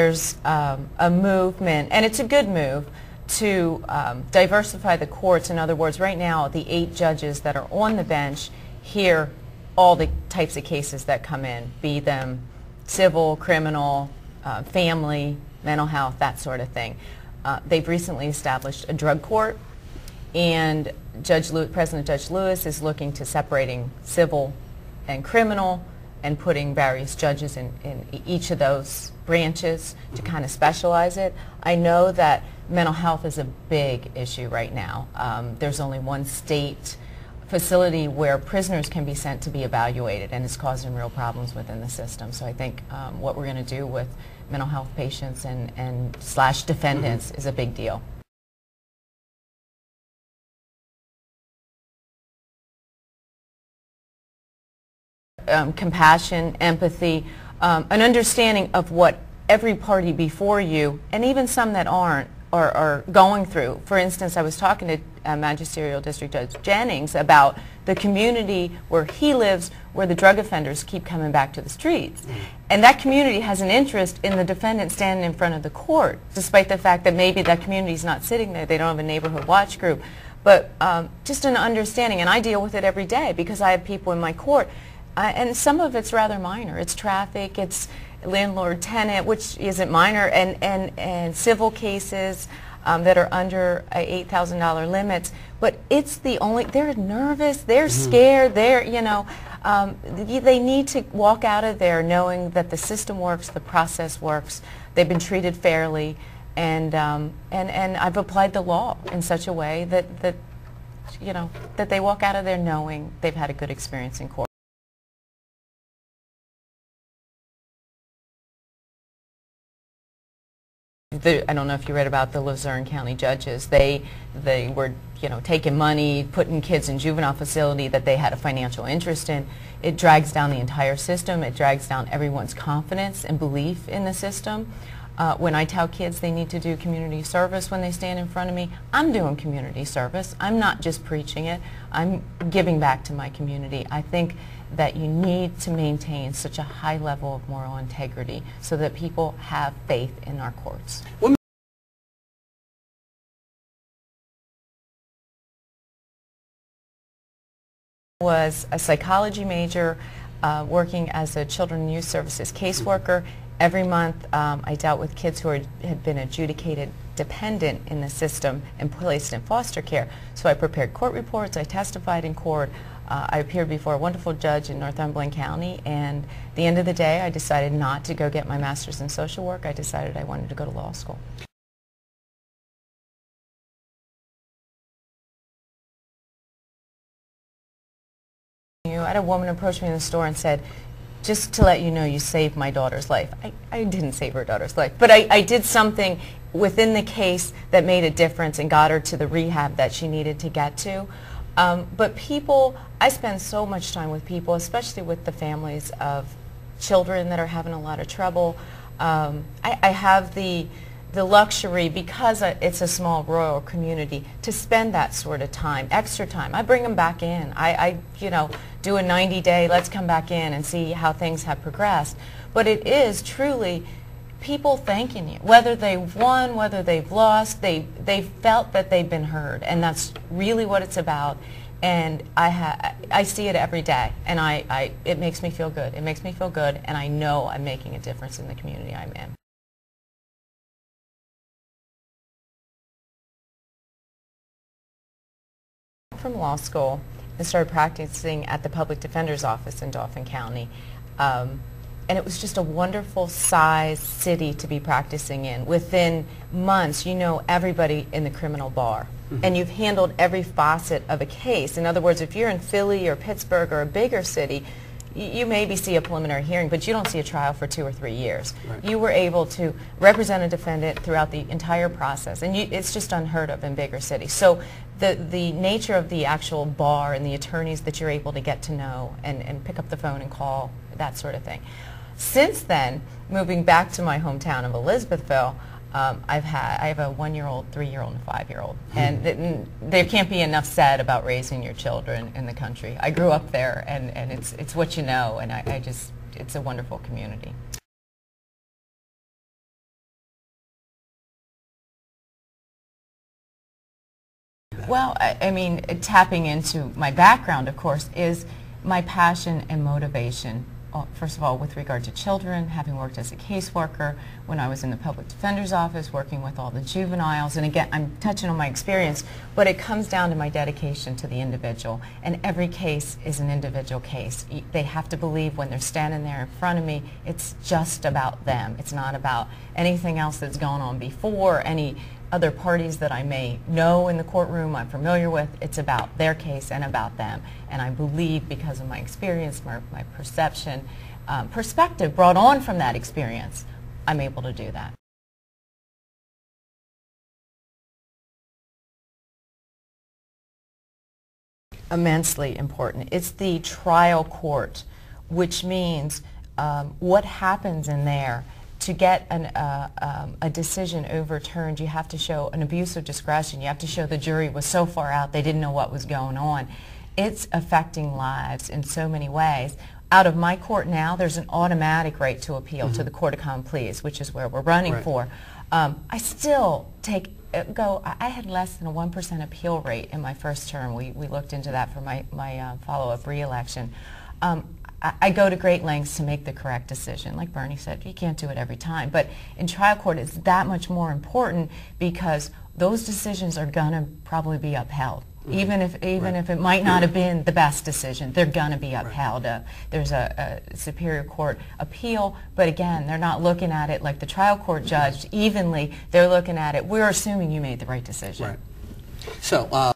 There's a movement, and it's a good move, to diversify the courts. In other words, right now the 8 judges that are on the bench hear all the types of cases that come in, be them civil, criminal, family, mental health, that sort of thing. They've recently established a drug court, and President Judge Lewis is looking to separating civil and criminal and putting various judges in each of those branches to kind of specialize it. I know that mental health is a big issue right now. There's only one state facility where prisoners can be sent to be evaluated, and it's causing real problems within the system. So I think what we're going to do with mental health patients and slash defendants is a big deal. Compassion, empathy, an understanding of what every party before you, and even some that aren't, are going through. For instance, I was talking to Magisterial District Judge Jennings about the community where he lives, where the drug offenders keep coming back to the streets. And that community has an interest in the defendant standing in front of the court, despite the fact that maybe that community is not sitting there. They don't have a neighborhood watch group. But just an understanding, and I deal with it every day because I have people in my court. And some of it's rather minor. It's traffic, it's landlord-tenant, which isn't minor, and civil cases that are under $8,000 limits. But it's the only, they're nervous, they're scared, they're, you know, they need to walk out of there knowing that the system works, the process works, they've been treated fairly, and I've applied the law in such a way that you know, that they walk out of there knowing they've had a good experience in court. I don't know if you read about the Dauphin County judges. They were, you know, taking money, putting kids in juvenile facility that they had a financial interest in. It drags down the entire system. It drags down everyone's confidence and belief in the system. When I tell kids they need to do community service when they stand in front of me, I'm doing community service. I'm not just preaching it. I'm giving back to my community. I think that you need to maintain such a high level of moral integrity so that people have faith in our courts. Was a psychology major working as a children and youth services caseworker. Every month I dealt with kids who had been adjudicated dependent in the system and placed in foster care. So I prepared court reports, I testified in court, I appeared before a wonderful judge in Dauphin County, and at the end of the day I decided not to go get my master's in social work. I decided I wanted to go to law school. I had a woman approach me in the store and said, "Just to let you know, you saved my daughter's life." I didn't save her daughter's life, but I did something within the case that made a difference and got her to the rehab that she needed to get to. But people, I spend so much time with people, especially with the families of children that are having a lot of trouble. I have the luxury, because it's a small rural community, to spend that sort of time, extra time. I bring them back in. I you know, do a 90-day, let's come back in and see how things have progressed. But it is truly people thanking you, whether they've won, whether they've lost, they felt that they've been heard, and that's really what it's about. And I see it every day, and it makes me feel good. It makes me feel good, and I know I'm making a difference in the community I'm in. From law school and started practicing at the public defender's office in Dauphin County. And it was just a wonderful size city to be practicing in. Within months, you know everybody in the criminal bar. And you've handled every facet of a case. In other words, if you're in Philly or Pittsburgh or a bigger city, you maybe see a preliminary hearing, but you don't see a trial for 2 or 3 years. Right. You were able to represent a defendant throughout the entire process, and it's just unheard of in bigger cities. So the nature of the actual bar and the attorneys that you're able to get to know and pick up the phone and call, that sort of thing. Since then, moving back to my hometown of Elizabethville, I have a 1-year-old, 3-year-old, and a 5-year-old, and there can't be enough said about raising your children in the country. I grew up there, and it's what you know, and it's a wonderful community. Well, I mean, tapping into my background, of course, is my passion and motivation. First of all, with regard to children, having worked as a caseworker, when I was in the public defender's office, working with all the juveniles, and again, I'm touching on my experience, but it comes down to my dedication to the individual, and every case is an individual case. They have to believe when they're standing there in front of me, it's just about them. It's not about anything else that's gone on before, any other parties that I may know in the courtroom I'm familiar with. It's about their case and about them. And I believe, because of my experience, my perception, perspective brought on from that experience, I'm able to do that. Immensely important. It's the trial court, which means what happens in there. To get a decision overturned, you have to show an abuse of discretion. You have to show the jury was so far out they didn't know what was going on. It's affecting lives in so many ways. Out of my court now, there's an automatic right to appeal to the Court of Common Pleas, which is where we're running for. I still I had less than a 1% appeal rate in my first term. We looked into that for my follow-up re-election. I go to great lengths to make the correct decision. Like Bernie said, you can't do it every time. But in trial court, it's that much more important because those decisions are going to probably be upheld. Even if it might not have been the best decision, they're going to be upheld. There's a Superior Court appeal, but again, they're not looking at it like the trial court judge evenly. They're looking at it, we're assuming you made the right decision. So.